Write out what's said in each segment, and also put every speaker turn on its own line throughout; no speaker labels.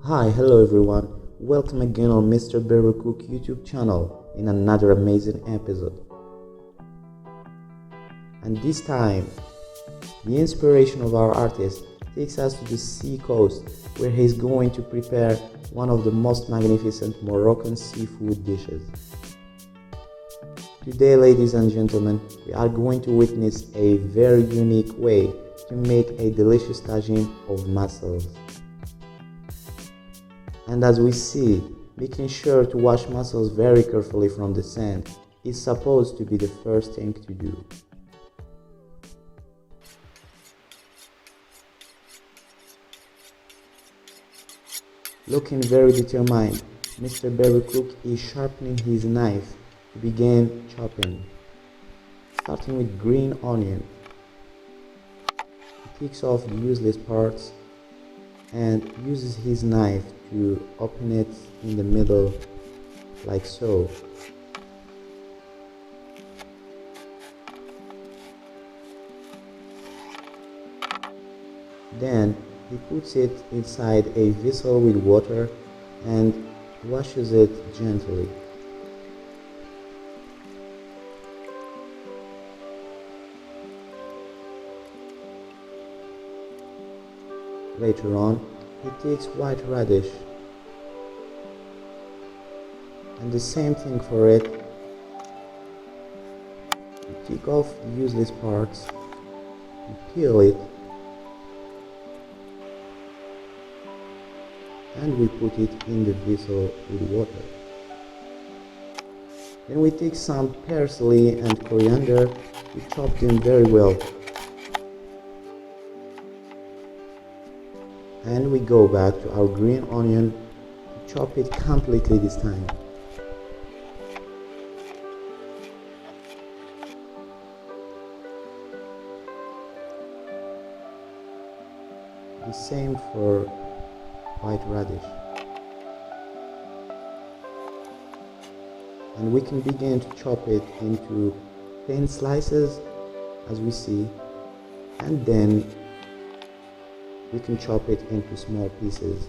Hi, hello everyone. Welcome again on Mr. Berber Cook YouTube channel in another amazing episode. And this time, the inspiration of our artist takes us to the sea coast where he's going to prepare one of the most magnificent Moroccan seafood dishes. Today, ladies and gentlemen, we are going to witness a very unique way to make a delicious tagine of mussels. And as we see, making sure to wash mussels very carefully from the sand is supposed to be the first thing to do. Looking very determined, Mr. Berber Cook is sharpening his knife to begin chopping, starting with green onion. He takes off the useless parts and uses his knife to open it in the middle like so. Then he puts it inside a vessel with water and washes it gently. Later on, he takes white radish and the same thing for it. We take off the useless parts, we peel it, and we put it in the vessel with water. Then we take some parsley and coriander, we chop them very well. And we go back to our green onion to chop it completely this time. The same for white radish. And we can begin to chop it into thin slices as we see, and then we can chop it into small pieces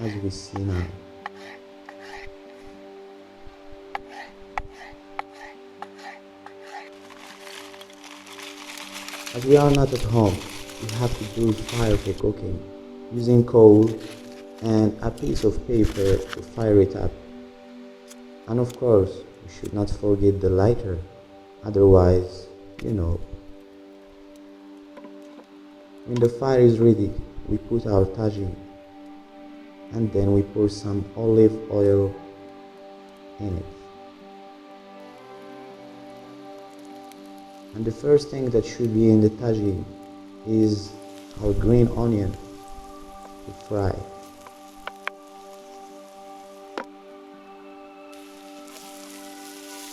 as we see now. As we are not at home, we have to do fire for cooking, using coal and a piece of paper to fire it up. And of course, we should not forget the lighter, otherwise, When the fire is ready, we put our tagine and then we pour some olive oil in it. And the first thing that should be in the tagine is our green onion to fry.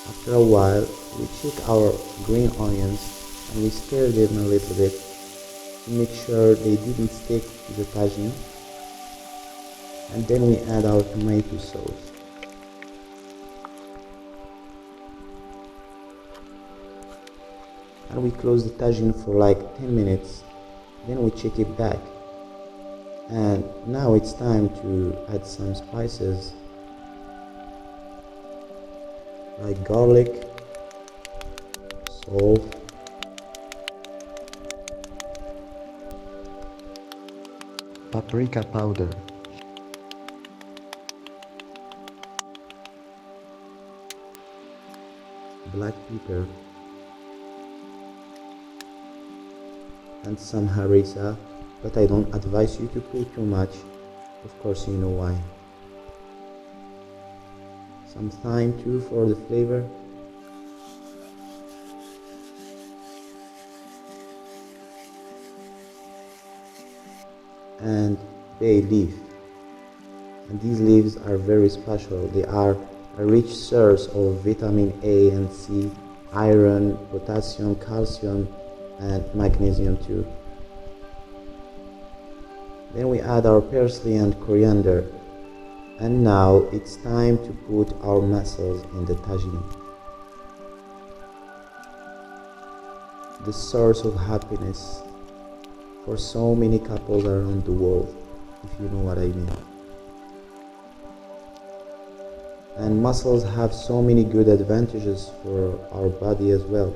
After a while, we check our green onions and we stir them a little bit to make sure they didn't stick to the tagine, and then we add our tomato sauce. And we close the tagine for like 10 minutes, then we check it back. And now it's time to add some spices like garlic, salt, paprika powder, black pepper, and some harissa, but I don't advise you to put too much, of course you know why. Some thyme too for the flavor. And bay leaf, and these leaves are very special. They are a rich source of vitamin A and C, iron, potassium, calcium, and magnesium too. Then we add our parsley and coriander, and now it's time to put our mussels in the tagine. The source of happiness for so many couples around the world. if you know what I mean. And mussels have so many good advantages for our body as well.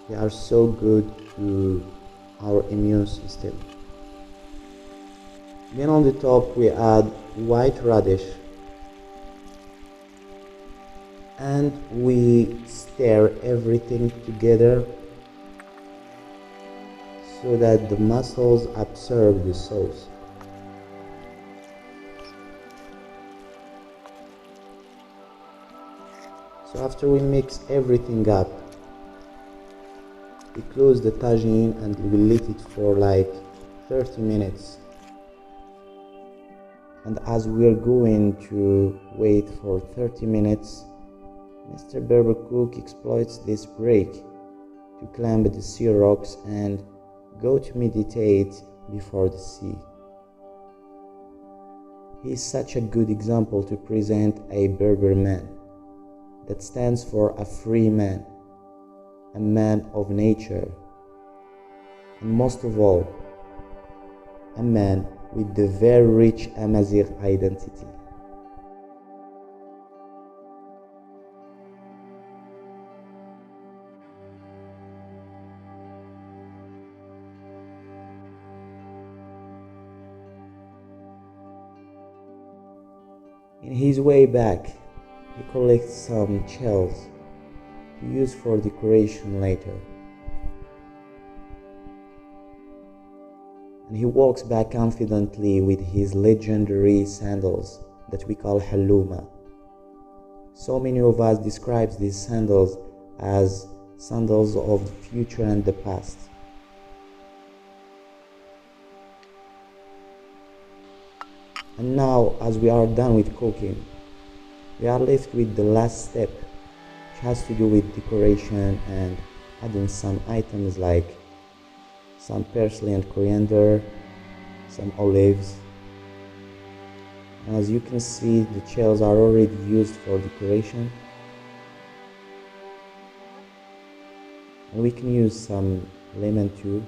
They are so good to our immune system. Then on the top we add white radish and we stir everything together so that the mussels absorb the sauce. So after we mix everything up, we close the tagine and we let it for like 30 minutes. And as we're going to wait for 30 minutes, Mr. Berber Cook exploits this break to climb the sea rocks and go to meditate before the sea. He is such a good example to present a Berber man that stands for a free man, a man of nature, and most of all, a man with the very rich Amazigh identity. In his way back, he collects some shells to use for decoration later. And he walks back confidently with his legendary sandals that we call haluma. So many of us describe these sandals as sandals of the future and the past. And now, as we are done with cooking, we are left with the last step, which has to do with decoration and adding some items like some parsley and coriander, some olives. And as you can see, the shells are already used for decoration. And we can use some lemon too.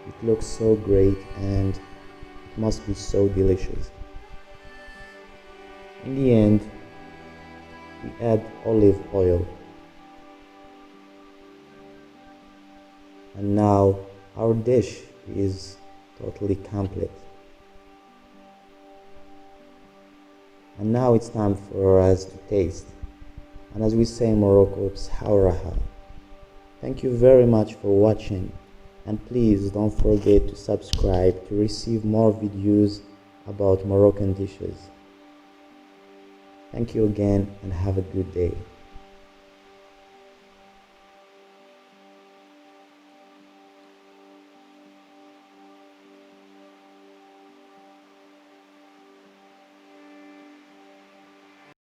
It looks so great and it must be so delicious. In the end, we add olive oil. And now our dish is totally complete. And now it's time for us to taste. And as we say in Morocco, صنعه. Thank you very much for watching. And please don't forget to subscribe to receive more videos about Moroccan dishes. Thank you again and have a good day.